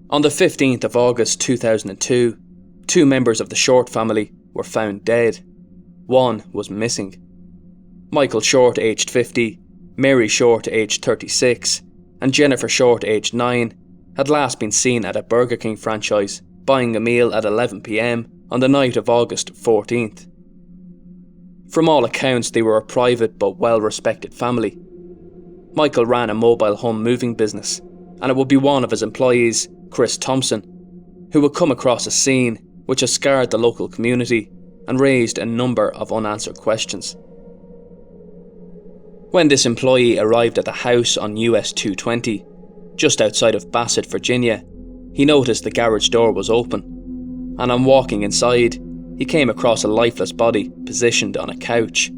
On the 15th of August 2002, 2 members of the Short family were found dead. One was missing. Michael Short, aged 50, Mary Short, aged 36, and Jennifer Short, aged 9, had last been seen at a Burger King franchise buying a meal at 11 p.m. on the night of August 14th. From all accounts, they were a private but well-respected family. Michael ran a mobile home moving business, and it would be one of his employees, Chris Thompson, who would come across a scene which has scarred the local community and raised a number of unanswered questions. When this employee arrived at the house on US 220, just outside of Bassett, Virginia, he noticed the garage door was open, and on walking inside, he came across a lifeless body positioned on a couch.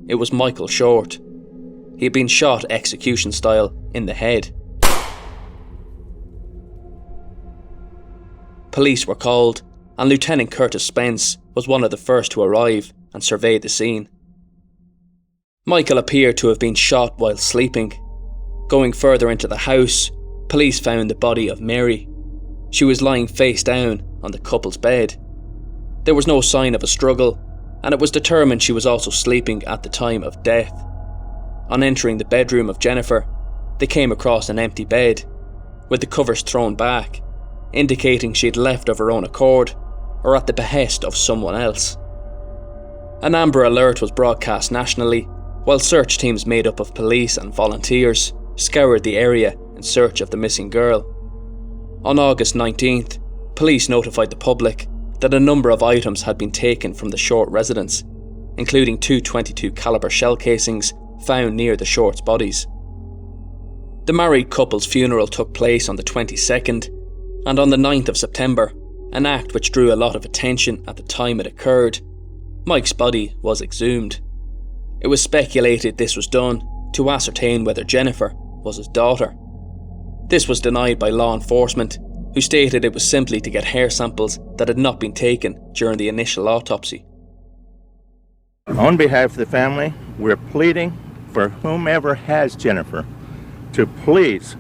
It was Michael Short. He had been shot execution style in the head. Police were called, and Lieutenant Curtis Spence was one of the first to arrive and survey the scene. Michael appeared to have been shot while sleeping. Going further into the house, police found the body of Mary. She was lying face down on the couple's bed. There was no sign of a struggle, and it was determined she was also sleeping at the time of death. On entering the bedroom of Jennifer, they came across an empty bed, with the covers thrown back, indicating she had left of her own accord or at the behest of someone else. An Amber Alert was broadcast nationally, while search teams made up of police and volunteers scoured the area in search of the missing girl. On August 19th, police notified the public that a number of items had been taken from the Short residence, including 2 .22 caliber shell casings found near the Shorts' bodies. The married couple's funeral took place on the 22nd, and on the 9th of September, an act which drew a lot of attention at the time it occurred, Mike's body was exhumed. It was speculated this was done to ascertain whether Jennifer was his daughter. This was denied by law enforcement, who stated it was simply to get hair samples that had not been taken during the initial autopsy. On behalf of the family, we're pleading for whomever has Jennifer to please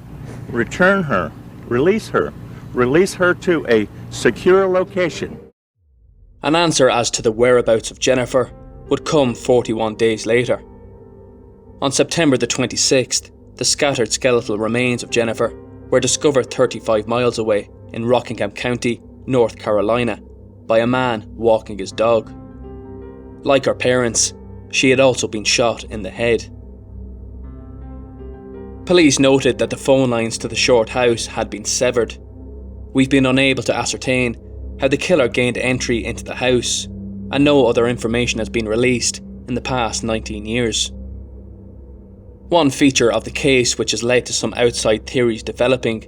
return her, release her to a secure location. An answer as to the whereabouts of Jennifer would come 41 days later. On September the 26th, the scattered skeletal remains of Jennifer were discovered 35 miles away in Rockingham County, North Carolina, by a man walking his dog. Like her parents, she had also been shot in the head. Police noted that the phone lines to the Short house had been severed. We've been unable to ascertain how the killer gained entry into the house, and no other information has been released in the past 19 years. One feature of the case which has led to some outside theories developing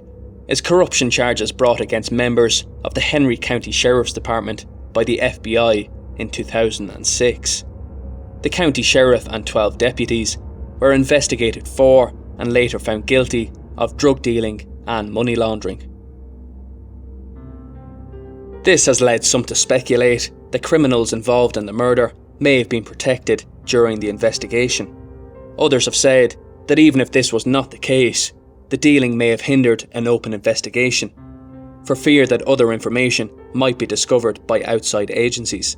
is corruption charges brought against members of the Henry County Sheriff's Department by the FBI in 2006. The county sheriff and 12 deputies were investigated for and later found guilty of drug dealing and money laundering. This has led some to speculate that criminals involved in the murder may have been protected during the investigation. Others have said that even if this was not the case, the dealing may have hindered an open investigation, for fear that other information might be discovered by outside agencies.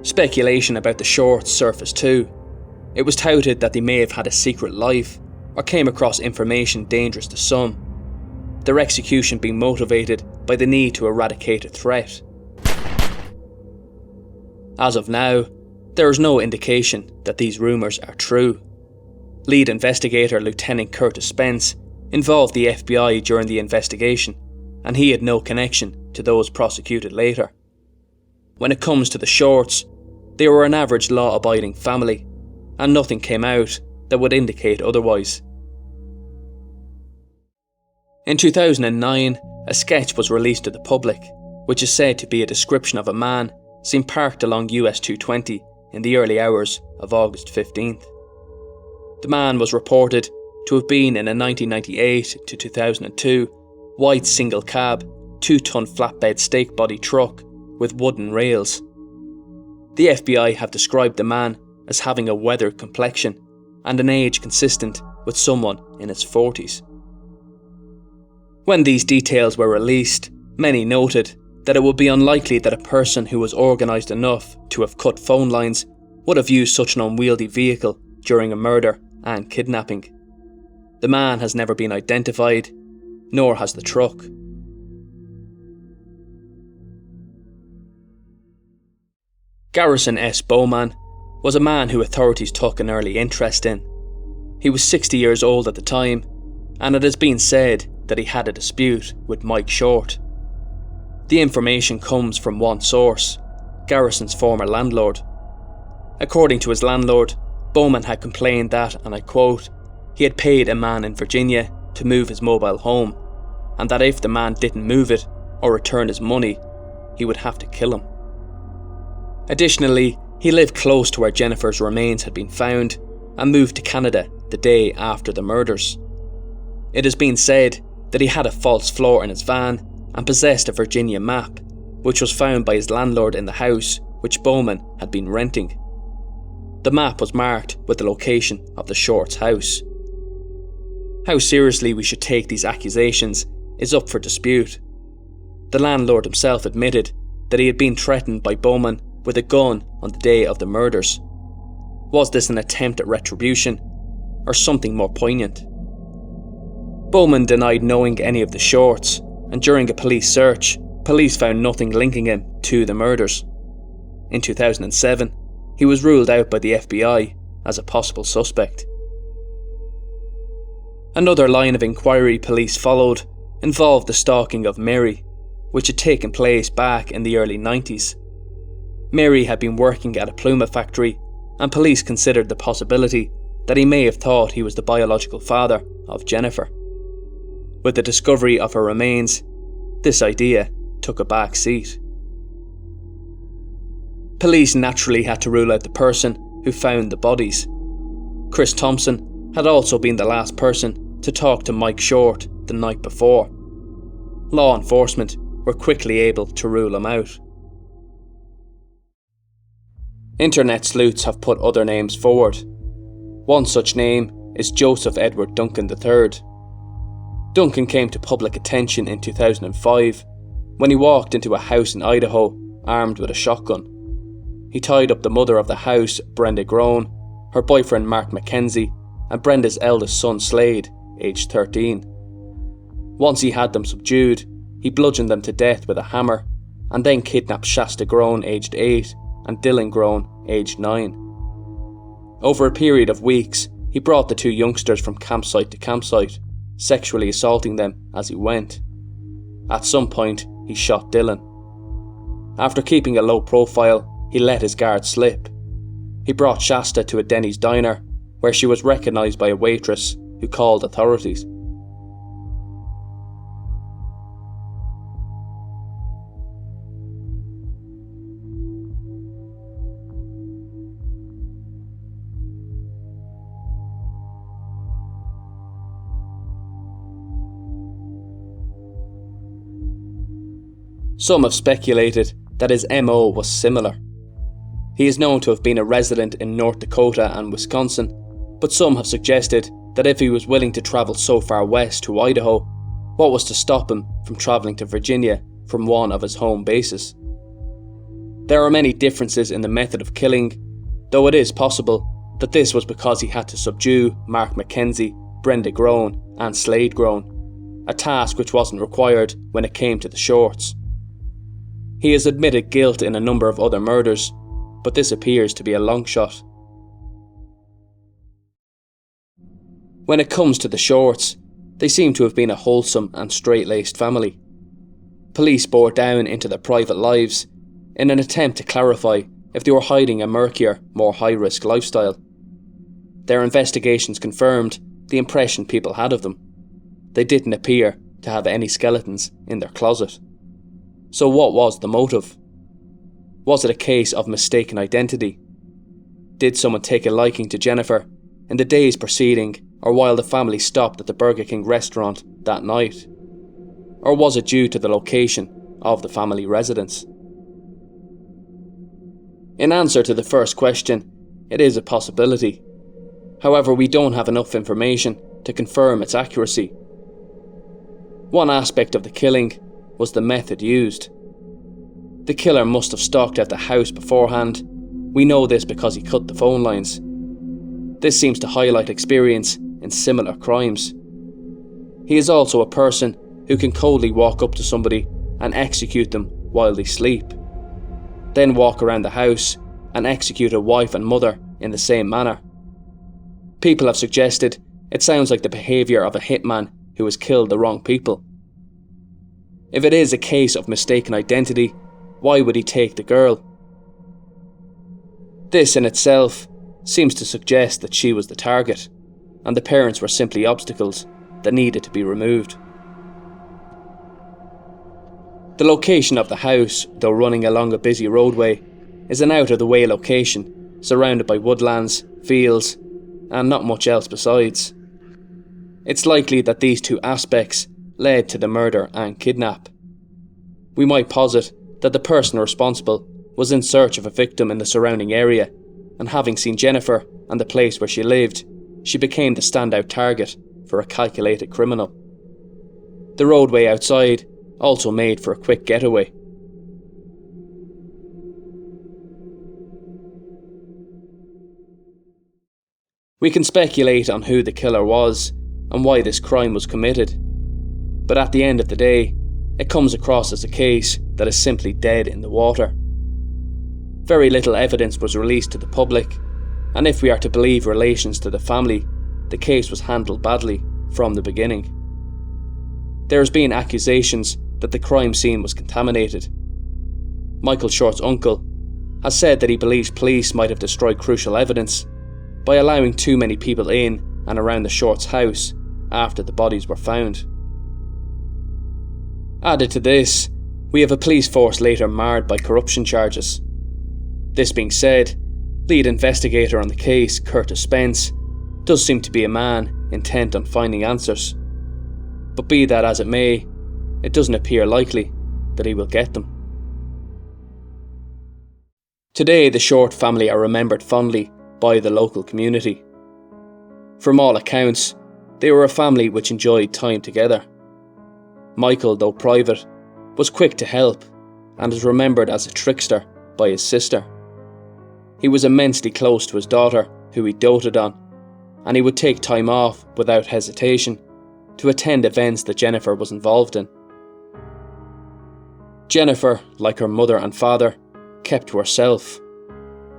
Speculation about the Shorts surfaced too. It was touted that they may have had a secret life or came across information dangerous to some, their execution being motivated by the need to eradicate a threat. As of now, there is no indication that these rumours are true. Lead investigator Lieutenant Curtis Spence involved the FBI during the investigation, and he had no connection to those prosecuted later. When it comes to the Shorts, they were an average law-abiding family, and nothing came out that would indicate otherwise. In 2009, a sketch was released to the public, which is said to be a description of a man seen parked along US 220 in the early hours of August 15th. The man was reported to have been in a 1998 to 2002 white single cab, 2-ton flatbed stake body truck with wooden rails. The FBI have described the man as having a weathered complexion and an age consistent with someone in his 40s. When these details were released, many noted that it would be unlikely that a person who was organised enough to have cut phone lines would have used such an unwieldy vehicle during a murder and kidnapping. The man has never been identified, nor has the truck. Garrison S. Bowman was a man who authorities took an early interest in. He was 60 years old at the time, and it has been said that he had a dispute with Mike Short. The information comes from one source, Garrison's former landlord. According to his landlord, Bowman had complained that, and I quote, he had paid a man in Virginia to move his mobile home, and that if the man didn't move it or return his money, he would have to kill him. Additionally, he lived close to where Jennifer's remains had been found and moved to Canada the day after the murders. It has been said that he had a false floor in his van and possessed a Virginia map, which was found by his landlord in the house which Bowman had been renting. The map was marked with the location of the Shorts' house. How seriously we should take these accusations is up for dispute. The landlord himself admitted that he had been threatened by Bowman with a gun on the day of the murders. Was this an attempt at retribution, or something more poignant? Bowman denied knowing any of the Shorts, and during a police search, police found nothing linking him to the murders. In 2007, he was ruled out by the FBI as a possible suspect. Another line of inquiry police followed involved the stalking of Mary, which had taken place back in the early 90s. Mary had been working at a pluma factory, and police considered the possibility that he may have thought he was the biological father of Jennifer. With the discovery of her remains, this idea took a back seat. Police naturally had to rule out the person who found the bodies. Chris Thompson had also been the last person to talk to Mike Short the night before. Law enforcement were quickly able to rule him out. Internet sleuths have put other names forward. One such name is Joseph Edward Duncan III. Duncan came to public attention in 2005 when he walked into a house in Idaho armed with a shotgun. He tied up the mother of the house, Brenda Groene, her boyfriend Mark Mackenzie, and Brenda's eldest son Slade, aged 13. Once he had them subdued, he bludgeoned them to death with a hammer, and then kidnapped Shasta Groene, aged 8, and Dylan Groene, aged 9. Over a period of weeks, he brought the two youngsters from campsite to campsite, sexually assaulting them as he went. At some point, he shot Dylan. After keeping a low profile, he let his guard slip. He brought Shasta to a Denny's diner, where she was recognised by a waitress who called authorities. Some have speculated that his MO was similar. He is known to have been a resident in North Dakota and Wisconsin, but some have suggested that if he was willing to travel so far west to Idaho, what was to stop him from travelling to Virginia from one of his home bases? There are many differences in the method of killing, though it is possible that this was because he had to subdue Mark Mackenzie, Brenda Groene and Slade Groene, a task which wasn't required when it came to the Shorts. He has admitted guilt in a number of other murders, but this appears to be a long shot. When it comes to the Shorts, they seem to have been a wholesome and straight-laced family. Police bore down into their private lives in an attempt to clarify if they were hiding a murkier, more high-risk lifestyle. Their investigations confirmed the impression people had of them. They didn't appear to have any skeletons in their closet. So what was the motive? Was it a case of mistaken identity? Did someone take a liking to Jennifer in the days preceding or while the family stopped at the Burger King restaurant that night? Or was it due to the location of the family residence? In answer to the first question, it is a possibility. However, we don't have enough information to confirm its accuracy. One aspect of the killing was the method used. The killer must have stalked out the house beforehand. We know this because he cut the phone lines. This seems to highlight experience in similar crimes. He is also a person who can coldly walk up to somebody and execute them while they sleep, then walk around the house and execute a wife and mother in the same manner. People have suggested it sounds like the behaviour of a hitman who has killed the wrong people. If it is a case of mistaken identity, why would he take the girl? This in itself seems to suggest that she was the target, and the parents were simply obstacles that needed to be removed. The location of the house, though running along a busy roadway, is an out-of-the-way location, surrounded by woodlands, fields, and not much else besides. It's likely that these two aspects led to the murder and kidnap. We might posit that the person responsible was in search of a victim in the surrounding area, and having seen Jennifer and the place where she lived, she became the standout target for a calculated criminal. The roadway outside also made for a quick getaway. We can speculate on who the killer was and why this crime was committed, but at the end of the day, it comes across as a case that is simply dead in the water. Very little evidence was released to the public, and if we are to believe relations to the family, the case was handled badly from the beginning. There has been accusations that the crime scene was contaminated. Michael Short's uncle has said that he believes police might have destroyed crucial evidence by allowing too many people in and around the Shorts' house after the bodies were found. Added to this, we have a police force later marred by corruption charges. This being said, lead investigator on the case, Curtis Spence, does seem to be a man intent on finding answers. But be that as it may, it doesn't appear likely that he will get them. Today, the Short family are remembered fondly by the local community. From all accounts, they were a family which enjoyed time together. Michael, though private, was quick to help and is remembered as a trickster by his sister. He was immensely close to his daughter, who he doted on, and he would take time off without hesitation to attend events that Jennifer was involved in. Jennifer, like her mother and father, kept to herself.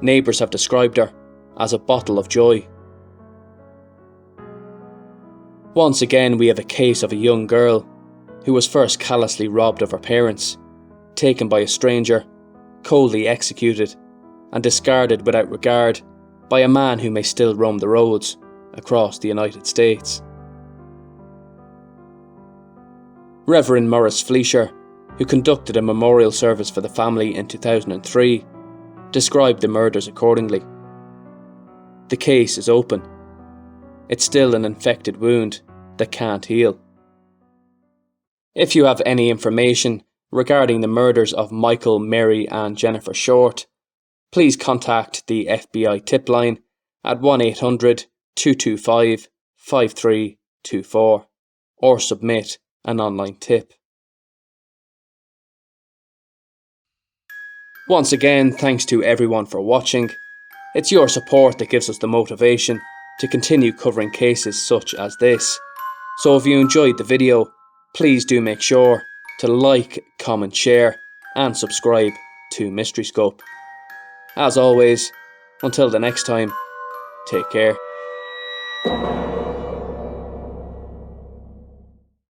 Neighbours have described her as a bottle of joy. Once again, we have a case of a young girl who was first callously robbed of her parents, taken by a stranger, coldly executed, and discarded without regard by a man who may still roam the roads across the United States. Reverend Maurice Fleischer, who conducted a memorial service for the family in 2003, described the murders accordingly. The case is open. It's still an infected wound that can't heal. If you have any information regarding the murders of Michael, Mary and Jennifer Short, please contact the FBI Tipline at 1-800-225-5324 or submit an online tip. Once again, thanks to everyone for watching. It's your support that gives us the motivation to continue covering cases such as this. So if you enjoyed the video, please do make sure to like, comment, share and subscribe to Mystery Scope. As always, until the next time, take care.